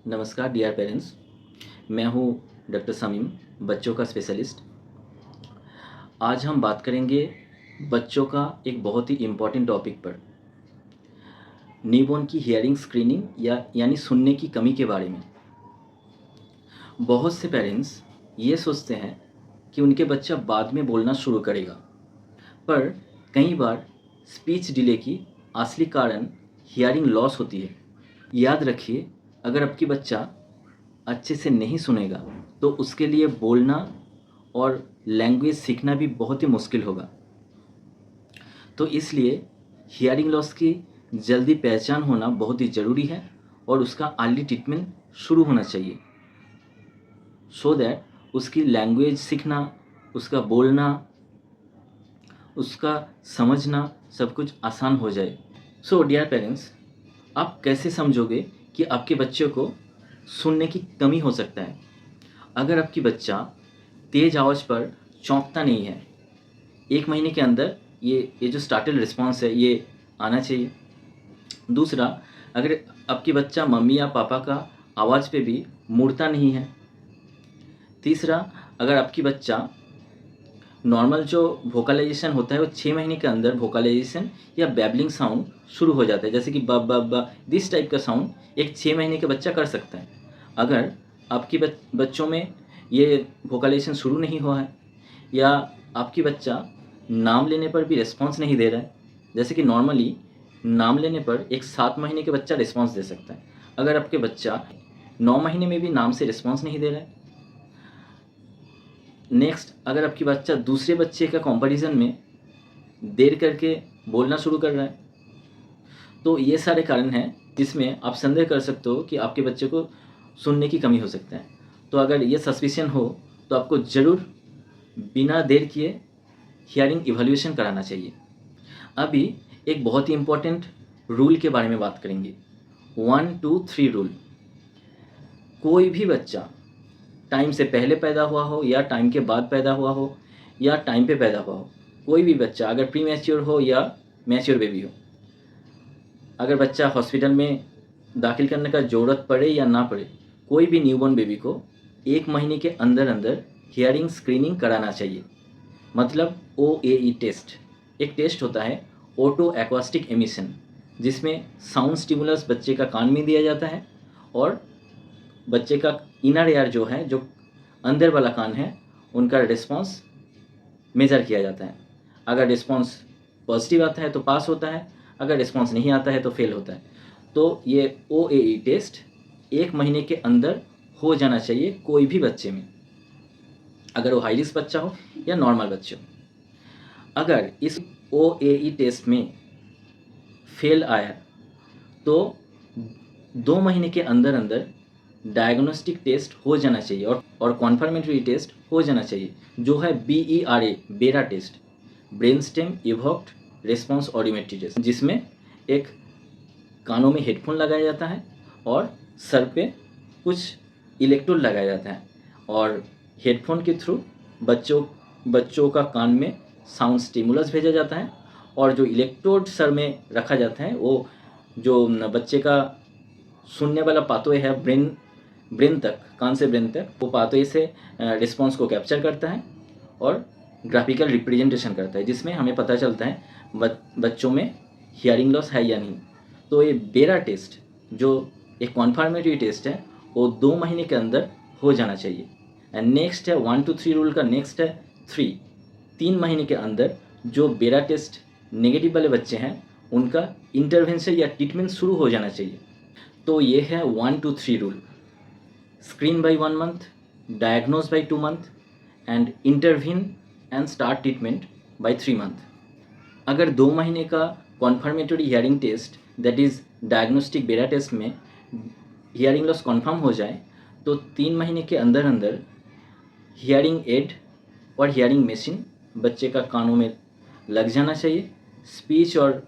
नमस्कार dear parents. मैं हूँ डॉक्टर समीम, बच्चों का स्पेशलिस्ट। आज हम बात करेंगे बच्चों का एक बहुत ही इम्पॉर्टेंट टॉपिक पर, न्यूबॉर्न की हियरिंग स्क्रीनिंग यानी सुनने की कमी के बारे में। बहुत से पेरेंट्स ये सोचते हैं कि उनके बच्चा बाद में बोलना शुरू करेगा, पर कई बार स्पीच डिले की असली कारण हियरिंग लॉस होती है। याद रखिए, अगर आपकी बच्चा अच्छे से नहीं सुनेगा तो उसके लिए बोलना और लैंग्वेज सीखना भी बहुत ही मुश्किल होगा। तो इसलिए हियरिंग लॉस की जल्दी पहचान होना बहुत ही ज़रूरी है और उसका अर्ली ट्रीटमेंट शुरू होना चाहिए, सो दैट उसकी लैंग्वेज सीखना, उसका बोलना, उसका समझना सब कुछ आसान हो जाए। सो डियर पेरेंट्स, आप कैसे समझोगे कि आपके बच्चे को सुनने की कमी हो सकता है? अगर आपकी बच्चा तेज़ आवाज़ पर चौंकता नहीं है, 1 महीने के अंदर ये जो स्टार्टल रिस्पॉन्स है ये आना चाहिए। दूसरा, अगर आपकी बच्चा मम्मी या पापा का आवाज़ पे भी मुड़ता नहीं है। तीसरा, अगर आपकी बच्चा नॉर्मल जो वोकलाइजेशन होता है वो 6 महीने के अंदर वोकलाइजेशन या बैबलिंग साउंड शुरू हो जाता है, जैसे कि ब ब ब दिस टाइप का साउंड एक 6 महीने के बच्चा कर सकता है। अगर आपकी बच्चों में ये वोकलाइजेशन शुरू नहीं हुआ है या आपकी बच्चा नाम लेने पर भी रिस्पॉन्स नहीं दे रहा है, जैसे कि नॉर्मली नाम लेने पर एक 7 महीने के बच्चा रिस्पॉन्स दे सकता है, अगर आपके बच्चा 9 महीने में भी नाम से रिस्पॉन्स नहीं दे रहा है। नेक्स्ट, अगर आपकी बच्चा दूसरे बच्चे का कंपैरिजन में देर करके बोलना शुरू कर रहा है, तो ये सारे कारण हैं जिसमें आप संदेह कर सकते हो कि आपके बच्चे को सुनने की कमी हो सकता है। तो अगर ये सस्पिशन हो तो आपको ज़रूर बिना देर किए हियरिंग इवैल्यूएशन कराना चाहिए। अभी एक बहुत ही इम्पोर्टेंट रूल के बारे में बात करेंगे, 1 2 3 रूल। कोई भी बच्चा टाइम से पहले पैदा हुआ हो या टाइम के बाद पैदा हुआ हो या टाइम पे पैदा हुआ हो, कोई भी बच्चा अगर प्री मैच्योर हो या मैच्योर बेबी हो, अगर बच्चा हॉस्पिटल में दाखिल करने का ज़रूरत पड़े या ना पड़े, कोई भी न्यूबॉर्न बेबी को 1 महीने के अंदर अंदर हियरिंग स्क्रीनिंग कराना चाहिए। मतलब OAE टेस्ट एक टेस्ट होता है, ऑटो एक्वास्टिक एमिशन, जिसमें साउंड स्टिमुलस बच्चे का कान में दिया जाता है और बच्चे का इनर एयर जो है, जो अंदर वाला कान है, उनका रिस्पॉन्स मेज़र किया जाता है। अगर रिस्पॉन्स पॉजिटिव आता है तो पास होता है, अगर रिस्पॉन्स नहीं आता है तो फेल होता है। तो ये OAE टेस्ट 1 महीने के अंदर हो जाना चाहिए कोई भी बच्चे में, अगर वो हाई रिस्क बच्चा हो या नॉर्मल बच्चे हो। अगर इस OAE टेस्ट में फेल आया तो 2 महीने के अंदर अंदर डायग्नोस्टिक टेस्ट हो जाना चाहिए और कॉन्फर्मेटरी टेस्ट हो जाना चाहिए, जो है BERA BERA test, brain stem evoked response audiometry test, जिसमें एक कानों में हेडफोन लगाया जाता है और सर पे कुछ इलेक्ट्रोड लगाया जाता है और हेडफोन के थ्रू बच्चों का कान में साउंड स्टिमुलस भेजा जाता है और जो इलेक्ट्रोड सर में रखा जाता है वो जो बच्चे का सुनने वाला पाथवे है ब्रेन तक, कान से ब्रेन तक, वो पाथवे से रिस्पॉन्स को कैप्चर करता है और ग्राफिकल रिप्रेजेंटेशन करता है, जिसमें हमें पता चलता है बच्चों में हियरिंग लॉस है या नहीं। तो ये बेरा टेस्ट जो एक कॉन्फर्मेटरी टेस्ट है वो 2 महीने के अंदर हो जाना चाहिए। एंड नेक्स्ट है 1 2 3 रूल का नेक्स्ट है 3 महीने के अंदर जो बेरा टेस्ट नेगेटिव वाले बच्चे हैं उनका इंटरवेंशन या ट्रीटमेंट शुरू हो जाना चाहिए। तो ये है 1 2 3 rule, screen by 1 month, diagnose by 2 month and intervene and start treatment by 3 month. अगर 2 महीने का confirmatory hearing test that is diagnostic BERA test में हियरिंग लॉस कन्फर्म हो जाए तो 3 महीने के अंदर अंदर हियरिंग एड और हियरिंग मशीन बच्चे का कानों में लग जाना चाहिए, स्पीच और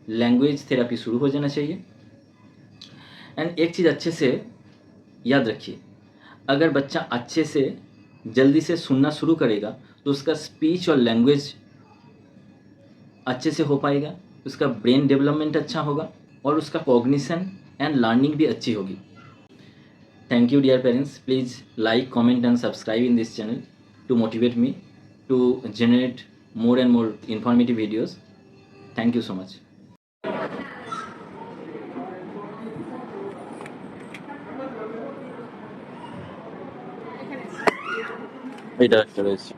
लैंग्वेज थेरेपी शुरू हो जाना चाहिए। एंड एक चीज़ अच्छे से याद रखिए, अगर बच्चा अच्छे से जल्दी से सुनना शुरू करेगा तो उसका स्पीच और लैंग्वेज अच्छे से हो पाएगा, उसका ब्रेन डेवलपमेंट अच्छा होगा और उसका कॉग्निशन एंड लर्निंग भी अच्छी होगी। Thank you, dear parents. Please like, comment, and subscribe in this channel to motivate me to generate more and more informative videos. Thank you so much. এটা একটা রয়েছে।